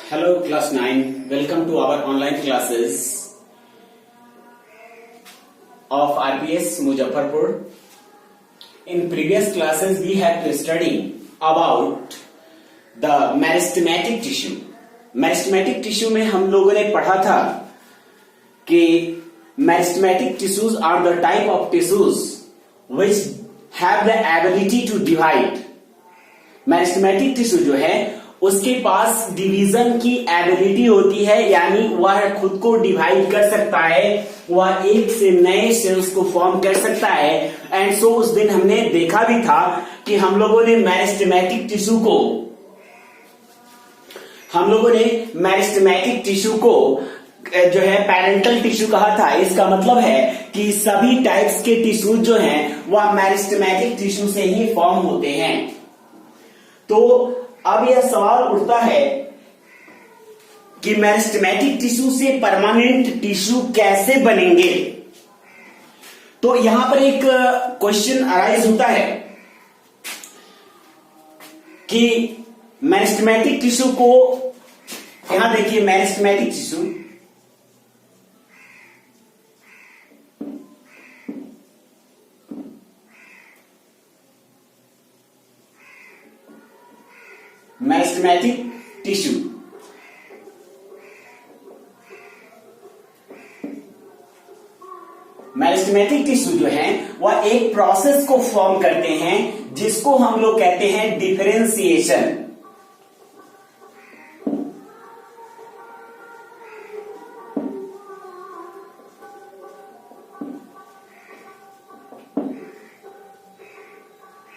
Hello class 9, welcome to our online classes of RPS Muzaffarpur. In previous classes we have to study about the meristematic tissue. Meristematic tissue में हम लोगों ने पढ़ा था कि meristematic tissues are the type of tissues which have the ability to divide. Meristematic tissue जो है उसके पास डिवीजन की एबिलिटी होती है, यानी वह खुद को डिवाइड कर सकता है, वह एक से नए सेल्स को फॉर्म कर सकता है. एंड सो उस दिन हमने देखा भी था कि हम लोगों ने मेरिस्टेमेटिक टिश्यू को जो है पैरेंटल टिश्यू कहा था. इसका मतलब है कि सभी टाइप्स के टिश्यू जो हैं वह मेरिस्टेमेटिक टिश्यू से ही फॉर्म होते हैं. तो अब यह सवाल उठता है कि मेरिस्टेमेटिक टिश्यू से परमानेंट टिश्यू कैसे बनेंगे. तो यहां पर एक क्वेश्चन अराइज होता है कि मेरिस्टेमेटिक टिश्यू को, यहां देखिए मेरिस्टेमेटिक टिश्यू मेरिस्टेमेटिक टिश्यू जो है वह एक प्रोसेस को फॉर्म करते हैं जिसको हम लोग कहते हैं डिफरेंशिएशन.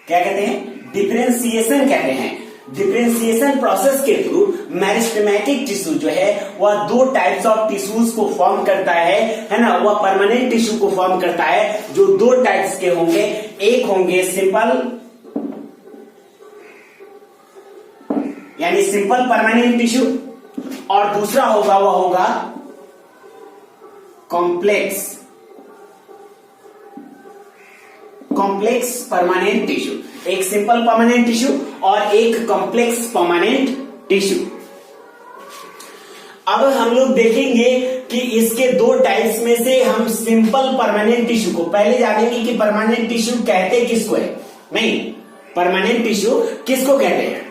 क्या कहते हैं? डिफरेंशिएशन कहते हैं. डिफरेंशिएशन प्रोसेस के थ्रू मेरिस्टेमेटिक टिश्यू जो है वह दो टाइप्स ऑफ टिश्यूज को फॉर्म करता है ना. वह परमानेंट टिश्यू को फॉर्म करता है जो दो टाइप्स के होंगे. एक होंगे सिंपल यानी सिंपल परमानेंट टिश्यू, और दूसरा होगा कॉम्प्लेक्स परमानेंट टिश्यू. एक सिंपल परमानेंट टिश्यू और एक कॉम्प्लेक्स परमानेंट टिश्यू. अब हम लोग देखेंगे कि इसके दो टाइप्स में से हम सिंपल परमानेंट टिश्यू को पहले जानेंगे कि परमानेंट टिश्यू कहते किसको है. नहीं, परमानेंट टिश्यू किसको कहते हैं?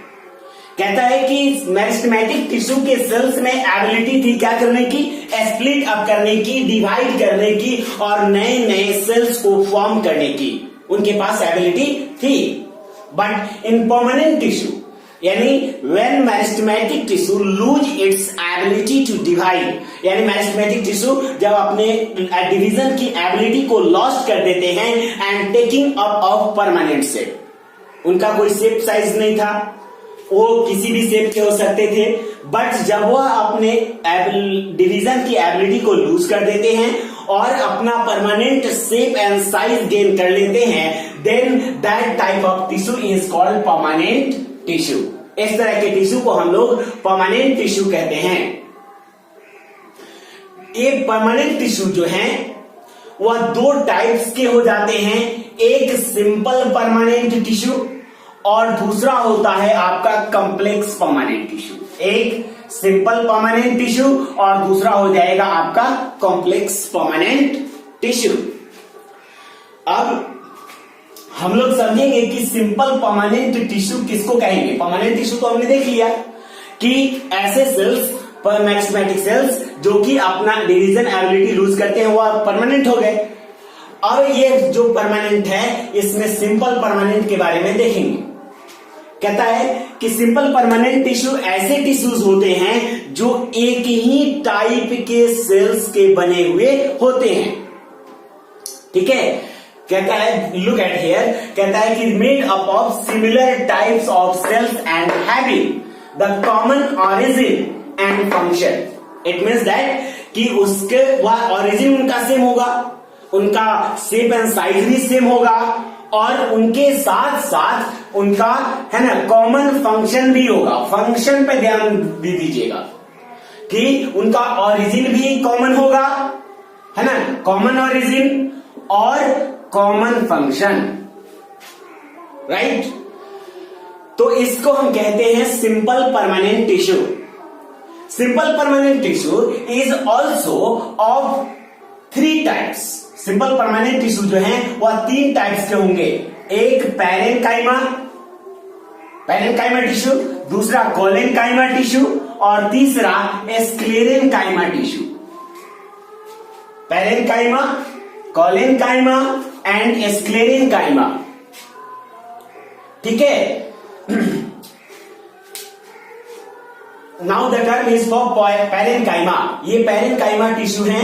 कहता है कि मेरिस्टेमेटिक टिश्यू के सेल्स में एबिलिटी थी क्या करने की? स्प्लिट अप करने की, डिवाइड करने की और नए नए सेल्स को फॉर्म करने की उनके पास एबिलिटी थी. बट इन परमानेंट टिश्यू यानी when meristematic tissue lose its ability to divide, यानी मेरिस्टेमेटिक टिश्यू जब अपने डिवीजन की एबिलिटी को लॉस्ट कर देते हैं and taking up of permanent shape. उनका कोई शेप साइज नहीं था, वो किसी भी शेप के हो सकते थे. बट जब वह अपने डिवीजन की एबिलिटी को लूज कर देते हैं और अपना permanent shape and size gain कर लेते हैं, then that type of tissue is called permanent tissue. इस तरह के टिश्यू को हम लोग परमानेंट टिश्यू कहते हैं. ये परमानेंट टिश्यू जो है वह दो टाइप्स के हो जाते हैं. एक सिंपल परमानेंट टिश्यू और दूसरा होता है आपका कॉम्प्लेक्स परमानेंट टिश्यू. एक सिंपल परमानेंट टिश्यू और दूसरा हो जाएगा आपका कॉम्प्लेक्स परमानेंट टिश्यू. अब हम लोग समझेंगे कि सिंपल परमानेंट टिश्यू किसको कहेंगे. परमानेंट टिश्यू तो हमने देख लिया कि ऐसे सेल्स, मेरिस्टेमेटिक सेल्स जो कि अपना डिवीजन एबिलिटी लूज करते हैं वह परमानेंट हो गए. और ये जो परमानेंट है इसमें सिंपल परमानेंट के बारे में देखेंगे. कहता है कि सिंपल परमानेंट टिश्यू ऐसे टिश्यूज होते हैं जो एक ही टाइप के सेल्स के बने हुए होते हैं. ठीक है, कहता है लुक एट हियर, कहता है कि made up of similar types of cells and having the common origin and function. It means that कि उसके वह ऑरिजिन उनका सेम होगा, उनका शेप एंड साइज भी सेम होगा और उनके साथ साथ उनका है ना कॉमन फंक्शन भी होगा. फंक्शन पे ध्यान दे दीजिएगा कि उनका ऑरिजिन भी कॉमन होगा, है ना, कॉमन ऑरिजिन और कॉमन फंक्शन. राइट, तो इसको हम कहते हैं simple permanent tissue. Simple permanent tissue is also of 3 types. Simple permanent tissue जो है वह 3 टाइप्स के होंगे। एक पैरेनकाइमा टिश्यू, दूसरा कोलेनकाइमा टिश्यू और तीसरा sclerenchyma tissue. Parenchyma, collenchyma and sclerenchyma. ठीक है। Now the term is for parenchyma. ये पैरेनकाइमा टिश्यू है।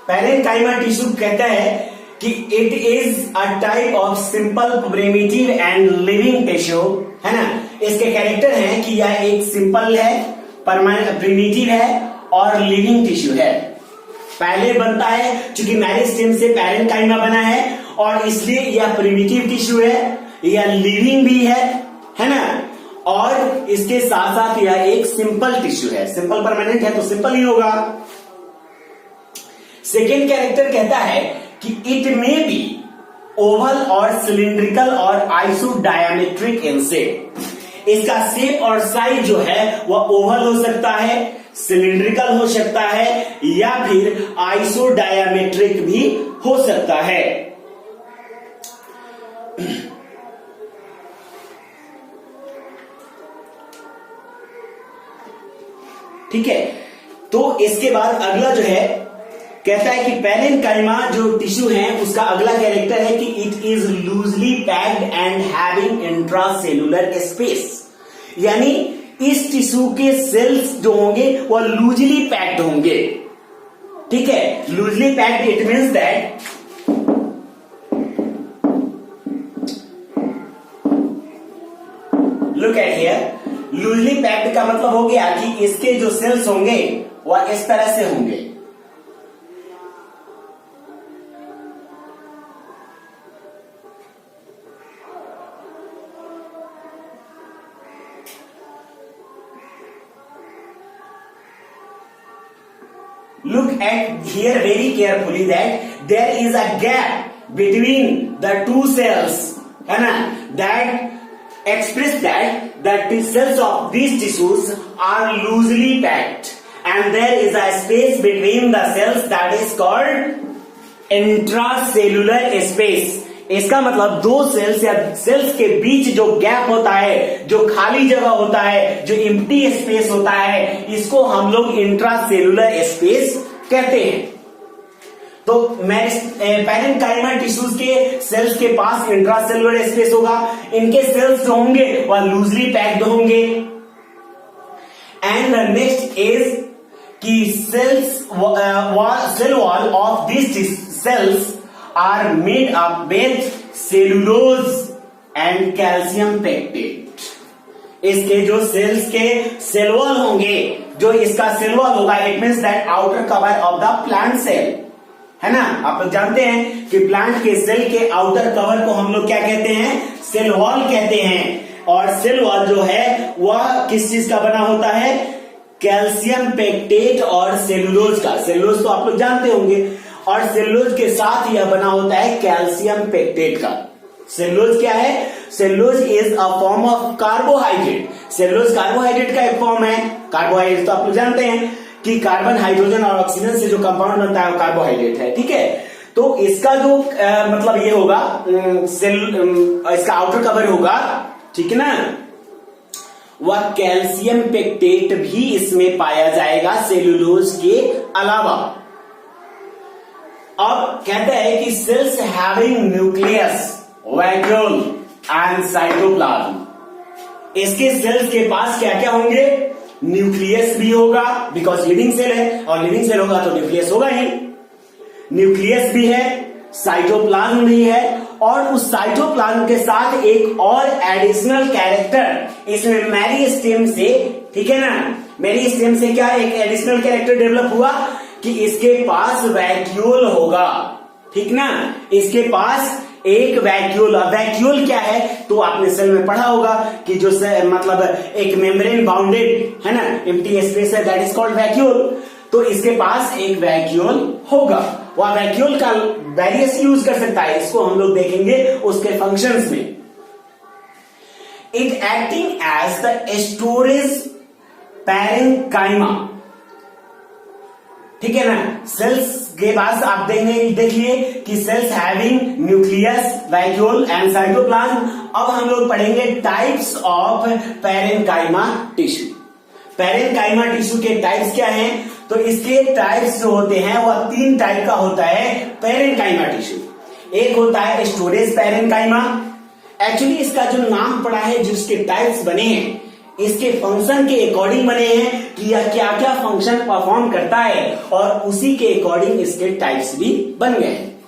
पैरेनकाइमा टिश्यू कहता है कि it is a type of simple primitive and living tissue, है ना। इसके कैरेक्टर हैं कि यह एक सिंपल है, प्रिमिटिव है और लिविंग टिश्यू है। पहले बनता है, चूंकि मेरिस्टेम से पैरेनकाइमा बना है और इसलिए यह प्रिमिटिव टिश्यू है, यह लिविंग भी है ना। और इसके साथ साथ यह एक सिंपल टिश्यू है। सिंपल परमानेंट है तो सिंपल ही होगा। सेकेंड कैरेक्टर कहता है कि इट मे बी ओवल और सिलिंड्रिकल और आइसोडायमेट्रिक इन शेप। इसका शेप और साइज जो है वह ओवल हो सकता है, सिलिंड्रिकल हो सकता है या फिर आइसोडायमेट्रिक भी हो सकता है। ठीक है। तो इसके बाद अगला जो है कहता है कि पैरेनकाइमा जो टिश्यू है उसका अगला कैरेक्टर है कि it is loosely packed and having intracellular space. यानी इस टिश्यू के सेल्स जो होंगे वह लूजली पैक्ड होंगे। ठीक है। Loosely packed it means that look at here. Loosely packed का मतलब हो गया कि इसके जो सेल्स होंगे वह इस तरह से होंगे। Look at here very carefully that there is a gap between the two cells, है ना, that express that the cells of these tissues are loosely packed and there is a space between the cells that is called intracellular space। इसका मतलब दो sales या sales के बीच जो gap होता है, जो खाली जगह होता है, जो एम्प्टी स्पेस होता है, इसको हम लोग इंट्रासेलुलर स्पेस कहते हैं। तो पैरेनकाइमा टिश्यूज के सेल्स के पास इंट्रासेलुलर स्पेस होगा। इनके सेल्स जो होंगे वह लूजली पैक्ड होंगे। एंड नेक्स्ट इज कि cell wall of this cells are made up with cellulose and calcium pectate। इसके जो सेल्स के सेल वॉल होंगे, जो इसका सेल वॉल होगा, it means that outer cover of the plant cell, है ना। आप लोग जानते हैं कि प्लांट के सेल के आउटर कवर को हम लोग क्या कहते हैं, सेल वॉल कहते हैं। और सेल वॉल जो है वह किस चीज का बना होता है, कैल्शियम पेक्टेट और सेलुलोज का। सेलुलोज तो आप लोग जानते होंगे और सेलुलोज के साथ यह बना होता है कैल्शियम पेक्टेट का। सेलुलोज क्या है, cellulose is a form of carbohydrate. Cellulose carbohydrate का एक फॉर्म है। कार्बोहाइड्रेट तो आप लोग जानते हैं कि कार्बन, हाइड्रोजन और ऑक्सीजन से जो कंपाउंड बनता है वो कार्बोहाइड्रेट है। ठीक है। तो इसका जो मतलब ये होगा, इसका आउटर कवर होगा, ठीक है ना, वह कैल्शियम पेक्टेट भी इसमें पाया जाएगा सेलुलोज के अलावा। अब कहते हैं कि cells having nucleus, vacuole and cytoplasm. इसके सेल्स के पास क्या क्या होंगे, न्यूक्लियस भी होगा, बिकॉज लिविंग सेल है और लिविंग सेल होगा तो न्यूक्लियस होगा ही। न्यूक्लियस भी है, साइटोप्लाज्म भी है और उस साइटोप्लाज्म के साथ एक और एडिशनल कैरेक्टर इसमें मेरिस्टेम से, ठीक है ना, मेरिस्टेम से क्या एक एडिशनल कैरेक्टर डेवलप हुआ कि इसके पास वैक्यूल होगा। ठीक ना, इसके पास एक वैक्यूल। वैक्यूल क्या है तो आपने सेल में पढ़ा होगा कि जो मतलब एक मेम्ब्रेन बाउंडेड है ना, एम्प्टी स्पेस है, दैट इज कॉल्ड वैक्यूल। तो इसके पास एक वैक्यूल होगा। वह वैक्यूल का वेरियस यूज कर सकता है, इसको हम लोग देखेंगे उसके फंक्शंस में। It acting as the storage parenchyma ठीक है ना। सेल्स के पास आप देखिए कि cells having nucleus, vacuole and cytoplasm. अब हम लोग पढ़ेंगे types of parenchyma tissue. Parenchyma tissue के टाइप्स क्या हैं? तो इसके टाइप्स जो होते हैं वह 3 टाइप का होता है पैरेन्काइमा टिश्यू। एक होता है स्टोरेज पैरेन्काइमा। एक्चुअली इसका जो नाम पड़ा है, जो इसके टाइप्स बने हैं, इसके फंक्शन के अकॉर्डिंग बने हैं कि यह क्या क्या फंक्शन परफॉर्म करता है, और उसी के अकॉर्डिंग इसके टाइप्स भी बन गए हैं,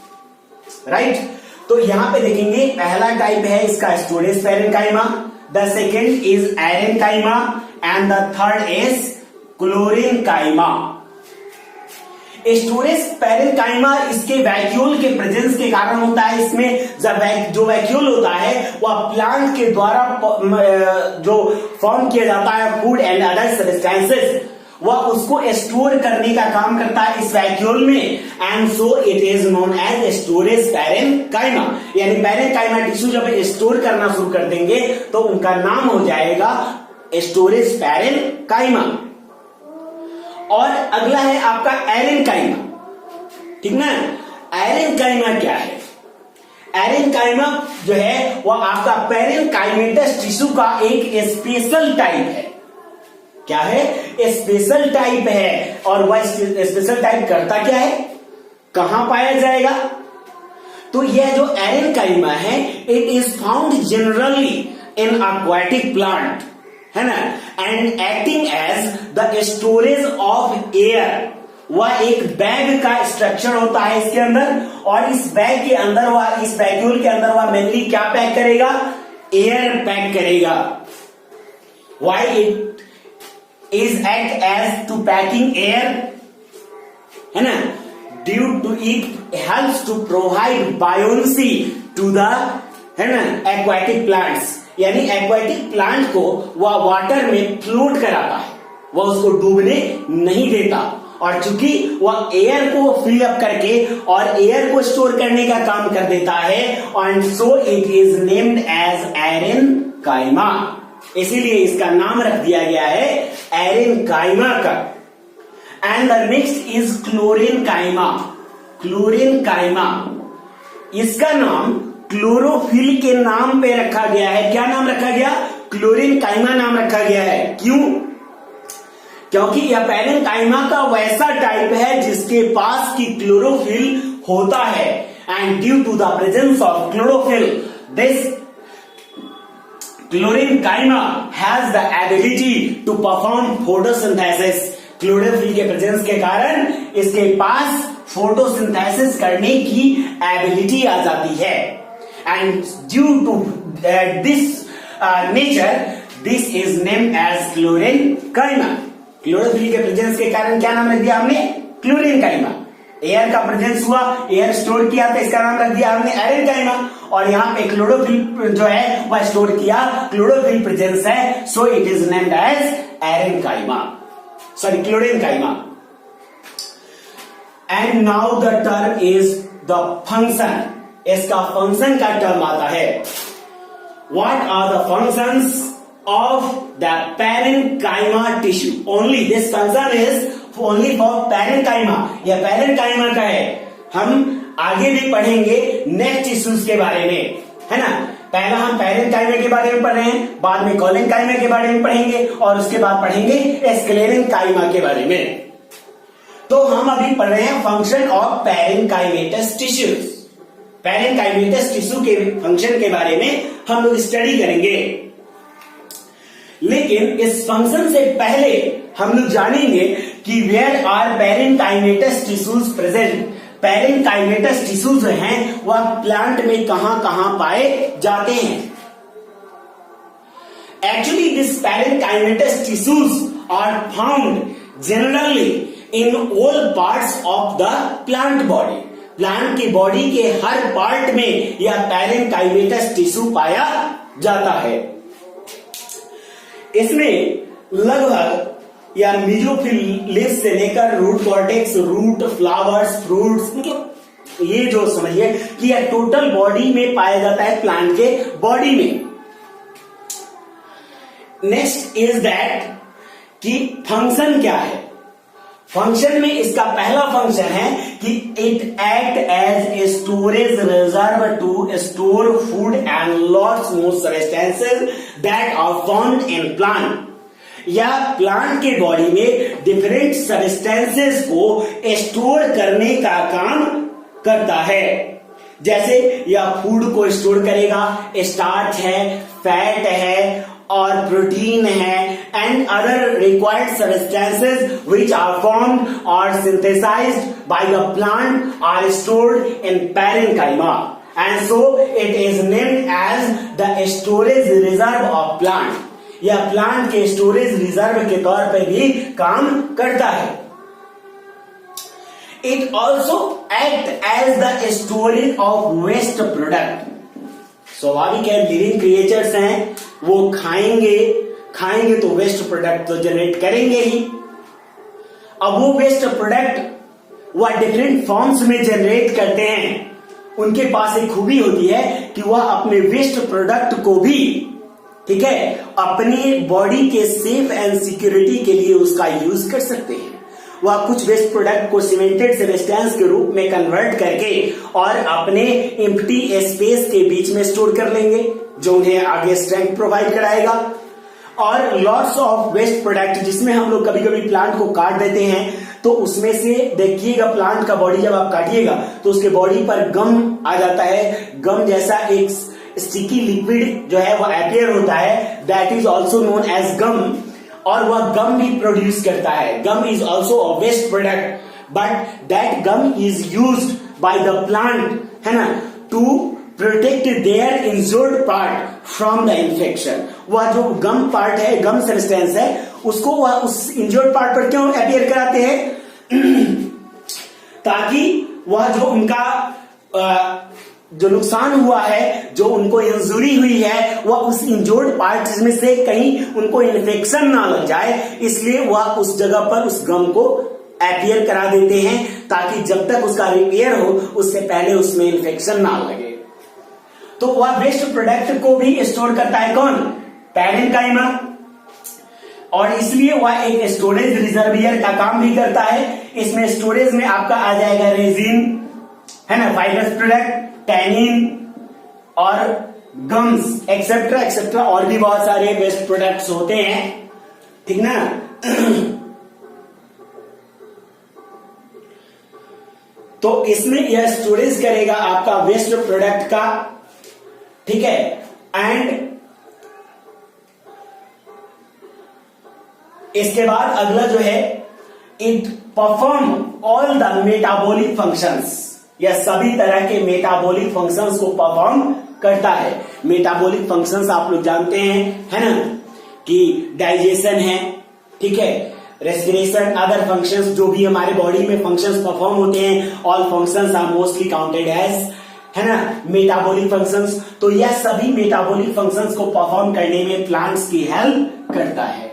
राइट। तो यहां पे देखेंगे पहला टाइप है इसका storage parenchyma, the second is एरेन्काइमा and the third is क्लोरेन्काइमा। Storage parenchyma इसके वैक्यूल के प्रेजेंस के कारण होता है। इसमें जो वैक्यूल होता है वह प्लांट के द्वारा जो फॉर्म किया जाता है फूड एंड अदर सब्सटेंसेस, वह उसको स्टोर करने का काम करता है इस वैक्यूल में, and so it is known as storage parenchyma. यानी पैरेन्काइमा टिश्यू जब स्टोर करना शुरू कर देंगे तो उनका नाम हो जाएगा स्टोरेज पैरेन्काइमा। और अगला है आपका एरेन्काइमा, ठीक ना। एरेन्काइमा क्या है? एरेन्काइमा जो है वह आपका पैरेन्काइमेटस टिश्यू का एक स्पेशल टाइप है। क्या है? स्पेशल टाइप है। और वह स्पेशल टाइप करता क्या है, कहां पाया जाएगा? तो यह जो एरेन्काइमा है, it is found generally in aquatic plant, है ना, and acting as the storage of air. वह एक बैग का स्ट्रक्चर होता है इसके अंदर, और इस बैग के अंदर वह, इस वैक्यूल के अंदर वह मेनली क्या पैक करेगा? एयर पैक करेगा। Why it is act as to packing air, है ना, due to it helps to provide buoyancy to the, है ना, एक्वाटिक प्लांट्स। यानी एक्वाटिक प्लांट को वह वाटर में फ्लोट कराता है, वह उसको डूबने नहीं देता। और चूंकि वह एयर को फिल अप करके और एयर को स्टोर करने का काम कर देता है, and so it is named as aerenchyma. इसीलिए इसका नाम रख दिया गया है एरेन्काइमा का। And the next is chlorenchyma. Chlorenchyma, इसका नाम क्लोरोफिल के नाम पे रखा गया है। क्या नाम रखा गया? क्लोरेन्काइमा नाम रखा गया है। क्यों? क्योंकि यह पैरेन्काइमा का वैसा टाइप है जिसके पास की क्लोरोफिल होता है, and due to the presence of chlorophyll, this chlorenchyma has the ability to perform photosynthesis. Chlorophyll के प्रेजेंस के कारण इसके पास फोटोसिंथेसिस करने की एबिलिटी आ जाती है, and due to this nature this is named as chlorenchyma. Chlorophyll के प्रेजेंस के कारण क्या नाम रख दिया हमने? क्लोरेन्काइमा। एयर का प्रेजेंस हुआ, एयर स्टोर किया, तो इसका नाम रख दिया हमने एरेन्काइमा। और यहां पे क्लोरोफिल जो है वह स्टोर किया, क्लोरोफिल प्रेजेंस है, so it is named as aerenchyma, sorry chlorenchyma. And now the term is the function. इसका फंक्शन का टर्म आता है। What are the functions of the parenchyma tissue? Only this function is only for parenchyma. यह parenchyma का है। हम आगे भी पढ़ेंगे नेक्स्ट टिश्यूज के बारे में, है ना। पहला हम पैरेन्काइमा के बारे में पढ़ रहे हैं, बाद में कोलेन्काइमा के बारे में पढ़ेंगे, और उसके बाद पढ़ेंगे स्क्लेरेन्काइमा के बारे में। तो हम अभी पढ़ रहे हैं function of parenchymatous tissues. Parenchymatous tissue के फंक्शन के बारे में हम लोग स्टडी करेंगे, लेकिन इस फंक्शन से पहले हम लोग जानेंगे कि where are parenchymatous tissues present. Parenchymatous tissues हैं वह प्लांट में कहां कहां पाए जाते हैं। Actually this parenchymatous tissues are found generally in all parts of the plant body. Plant की बॉडी के हर पार्ट में यह पैरेन्काइमेटस टिश्यू पाया जाता है। इसमें लगभग या मीजोफिल से लेकर root cortex, root, flowers, fruits, मतलब ये जो समझिए कि यह टोटल बॉडी में पाया जाता है, प्लांट के बॉडी में। नेक्स्ट इज दैट कि फंक्शन क्या है। फंक्शन में इसका पहला फंक्शन है कि it act as a storage reserve to store food and lots more substances that are found in plant. या प्लांट के बॉडी में डिफरेंट सब्सटेंसेस को स्टोर करने का काम करता है। जैसे यह फूड को स्टोर करेगा, स्टार्च है, फैट है और प्रोटीन है and other required substances which are formed और synthesized by the plant are stored in parenchyma and so it is named as the storage reserve of plant. यह plant के storage reserve के तौर पर भी काम करता है। It also act as the storage of waste product. स्वाभाविक है, लिविंग क्रिएचर्स हैं, वो खाएंगे तो वेस्ट प्रोडक्ट तो जनरेट करेंगे ही। अब वो वेस्ट प्रोडक्ट वह डिफरेंट फॉर्म्स में जनरेट करते हैं। उनके पास एक खूबी होती है कि वह अपने वेस्ट प्रोडक्ट को भी, ठीक है, अपनी बॉडी के सेफ एंड सिक्योरिटी के लिए उसका यूज कर सकते हैं। वह कुछ वेस्ट प्रोडक्ट को सीमेंटेड सब्सटेंस के रूप में कन्वर्ट करके और अपने एम्प्टी स्पेस के बीच में स्टोर कर लेंगे, जो उन्हें आगे स्ट्रेंथ प्रोवाइड कराएगा। और लॉट्स ऑफ वेस्ट प्रोडक्ट जिसमें हम लोग कभी कभी प्लांट को काट देते हैं, तो उसमें से देखिएगा प्लांट का बॉडी जब आप काटिएगा तो उसके बॉडी पर गम आ जाता है। गम जैसा एक स्टिकी लिक्विड जो है वह अपियर होता है, that is also known as gum. और वह गम भी प्रोड्यूस करता है। Gum is also a waste product but that gum is used by the plant, है ना, to protect their injured part from the infection. वह जो गम पार्ट है, गम सब्सटेंस है, उसको वह उस इंजर्ड पार्ट पर क्यों अपियर कराते हैं? ताकि वह जो उनका जो नुकसान हुआ है, जो उनको इंजुरी हुई है, वह उस इंजोर्ड पार्ट में से कहीं उनको इन्फेक्शन ना लग जाए, इसलिए वह उस जगह पर उस गम को अपियर करा देते हैं ताकि जब तक उसका रिपेयर हो उससे पहले उसमें इन्फेक्शन ना लगे। तो वह वेस्ट प्रोडक्ट को भी स्टोर करता है कौन? पैरेन्काइमा। और इसलिए वह एक स्टोरेज रिजर्वियर का काम भी करता है। इसमें स्टोरेज में आपका आ जाएगा रेजिन, है ना, फाइबरस प्रोडक्ट, टैनिन और गम्स एक्सेट्रा एक्सेट्रा, और भी बहुत सारे वेस्ट प्रोडक्ट्स होते हैं, ठीक ना। तो इसमें यह स्टोरेज करेगा आपका वेस्ट प्रोडक्ट का, ठीक है। एंड इसके बाद अगला जो है, it perform all the metabolic functions. यह सभी तरह के मेटाबॉलिक फंक्शंस को परफॉर्म करता है। मेटाबॉलिक फंक्शंस आप लोग जानते हैं, है ना, कि डाइजेशन है, ठीक है, रेस्पिरेशन, अदर फंक्शंस जो भी हमारे बॉडी में फंक्शंस परफॉर्म होते हैं, all functions are mostly counted as, है ना, मेटाबॉलिक फंक्शंस। तो यह सभी मेटाबॉलिक फंक्शंस को परफॉर्म करने में प्लांट्स की हेल्प करता है,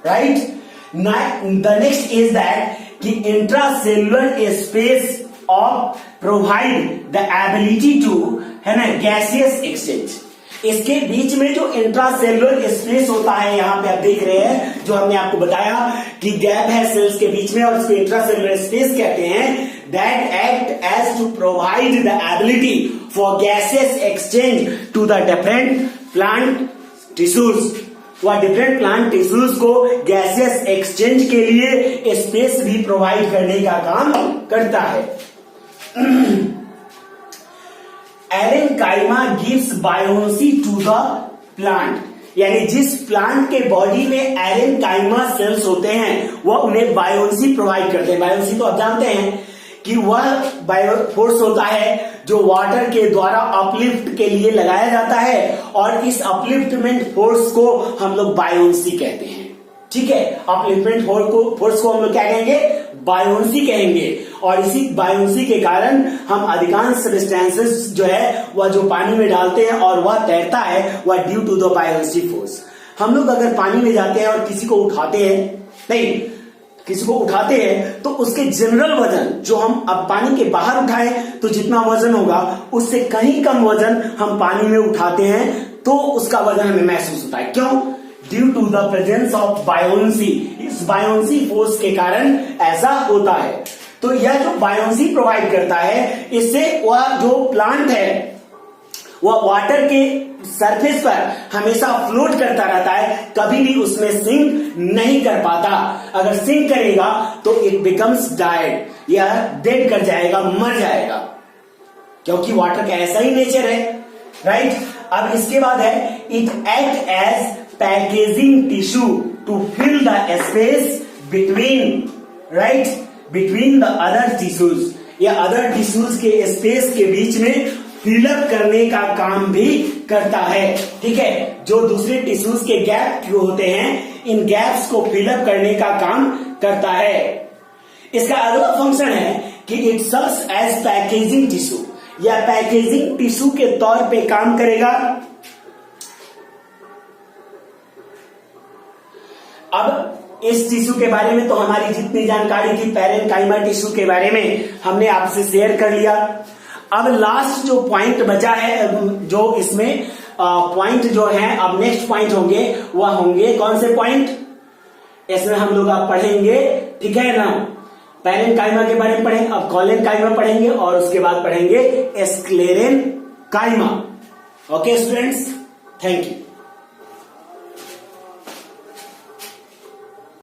right. The next is that कि intracellular space of provide the ability to, है ना, गैसियस एक्सचेंज। इसके बीच में जो इंट्रासेलुलर स्पेस होता है, यहां पे आप देख रहे हैं, जो हमने आपको बताया कि गैप है सेल्स के बीच में और उसको इंट्रासेलुलर स्पेस कहते हैं, that act as to provide the ability for gaseous exchange to the different plant tissues. वह डिफरेंट प्लांट टिश्यूज को गैसियस एक्सचेंज के लिए स्पेस भी प्रोवाइड करने का काम करता है। Parenchyma gives buoyancy to the plant, यानी जिस प्लांट के बॉडी में पैरेन्काइमा सेल्स होते हैं वह उन्हें बायोन्सी प्रोवाइड करते हैं। बायोन्सी तो आप जानते हैं कि वह बायो फोर्स होता है जो वाटर के द्वारा अपलिफ्ट के लिए लगाया जाता है, और इस अपलिफ्टमेंट फोर्स को हम लोग बायोन्सी कहते हैं, ठीक है। अपलिफ्टमेंट फोर्स को हम लोग क्या कहेंगे? बायोन्सी कहेंगे। और इसी बायोन्सी के कारण हम अधिकांश सब्सटेंसेस जो है वह जो पानी में डालते हैं और वह तैरता है, वह due to the buoyancy force. हम लोग अगर पानी में जाते हैं और किसी को उठाते हैं तो उसके जनरल वजन जो हम अब पानी के बाहर उठाएं तो जितना वजन होगा उससे कहीं कम वजन हम पानी में उठाते हैं तो उसका वजन हमें महसूस होता है। क्यों? Due to the presence of buoyancy. इस इस बायोन्सी फोर्स के कारण ऐसा होता है। तो यह जो बायोन्सी प्रोवाइड करता है, इससे वह जो प्लांट है वह वाटर के सरफेस पर हमेशा फ्लोट करता रहता है, कभी भी उसमें सिंक नहीं कर पाता। अगर सिंक करेगा तो इट बिकम्स डाइड, यह डेड कर जाएगा, मर जाएगा, क्योंकि वाटर का ऐसा ही नेचर है, राइट। अब इसके बाद है it act as packaging tissue to fill the space between, right, between the other tissues, या अदर टिश्यूज के स्पेस के बीच में फिलअप करने का काम भी करता है, ठीक है। जो दूसरे टिश्यूज के गैप होते हैं, इन गैप्स को फिलअप करने का काम करता है। इसका अगला फंक्शन है कि it serves as packaging tissue, या पैकेजिंग टिश्यू के तौर पे काम करेगा। अब इस टिश्यू के बारे में तो हमारी जितनी जानकारी थी पैरेन्काइमा टिश्यू के बारे में हमने आपसे शेयर कर लिया। अब लास्ट जो पॉइंट बचा है, जो इसमें पॉइंट जो है, अब नेक्स्ट पॉइंट होंगे वह होंगे कौन से पॉइंट, इसमें हम लोग आप पढ़ेंगे, ठीक है ना। पैरेन्काइमा के बारे में पढ़ेंगे, अब कोलेनकाइमा पढ़ेंगे और उसके बाद पढ़ेंगे sclerenchyma. Okay students, thank you.